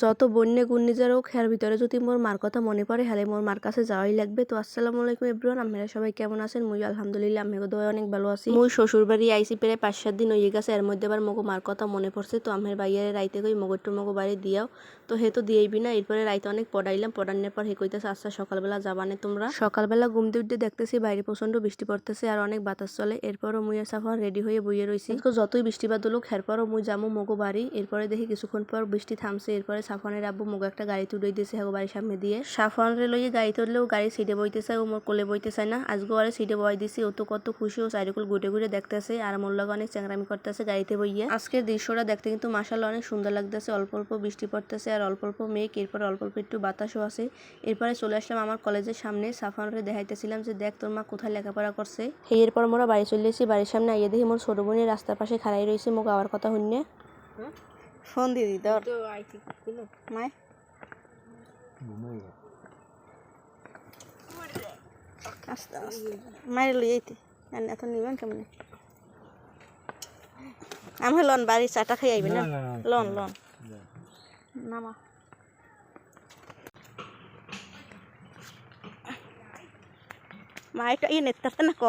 যত বন্যে ঘূর্ণিঝড় হোক এর ভিতরে যদি মোর মার কথা মনে পড়ে হলে মোর মার কাছে যাওয়াই লাগবে। তো আসসালামু আলাইকুম এভরিওয়ান, আপনারা সবাই কেমন আছেন? মুই আলহামদুলিল্লাহ আমি দোয়া অনেক ভালো আছি। মুই শ্বশুর বাড়ি আইসি প্রায় 5-7 দিন হয়ে গেছে। এর মধ্যে আবার মগো মার কথা মনে পড়ছে। তো আমার ভাইয়ারে রাইতে কই মগো বাড়ি দিয়াও, তো হে তো দিয়েইবি না। এরপরে রাইতে অনেক পড়াইলাম, পড়ানোর পর হে কইতেছে আচ্ছা সকালবেলা যাবানে তোমরা। সকালবেলা ঘুম দিয়ে উঠে দেখতেছি বাইরে প্রচন্ড বৃষ্টি পড়তেছে আর অনেক বাতাস চলে। এরপরও মুই সাফা রেডি হয়ে বইয়ে রয়েছি। যতই বৃষ্টিপাত হলুক এরপরও মুই যাবো মগো বাড়ি। এরপরে দেখি কিছুক্ষণ পর বৃষ্টি থামছে। এরপরে সাফানের আব্বু মগো একটা গাড়ি তুলে দিয়েছে হ্যাঁ বাড়ির সামনে দিয়ে। সাফানরে লইয়ে গাড়ি তুললেও গাড়ি সিটে বইতে চায়, ও মোর কোলে বইতে চায় না। আজকে আরে সিটে বই দিছি, ও তো কত খুশি, ও চারিকুল ঘুরে ঘুরে দেখতেছে আর মোর লগে অনেক চ্যাংরামি করতেছে গাড়িতে বইয়ে। আজকের দৃশ্যটা দেখতে কিন্তু মাশাআল্লাহ অনেক সুন্দর লাগতেছে। অল্প অল্প বৃষ্টি পড়তেছে আর অল্প অল্প মেঘ, এরপর অল্প অল্প একটু বাতাসও আছে। এরপরে চলে আসলাম আমার কলেজের সামনে। সাফানরে দেখাইতেছিলাম যে দেখ তোর মা কোথায় লেখাপড়া করছে। এরপর মোরা বাড়ি চলে এসেছি। বাড়ির সামনে আইয়ে দেখি মোর ছোট বোনের রাস্তার পাশে খাড়াই রয়েছে মোক আওয়ার কথা হইনে। ফোন দিদি ধর মায় আস্তে আস্তে মায়ের লই যাইতে এত নিবেন কেমনে। আমি লন বাড়ি চাটা খাই আইবে না লন লন নামা মায়েরটা ইয়ে নেতাতে না ক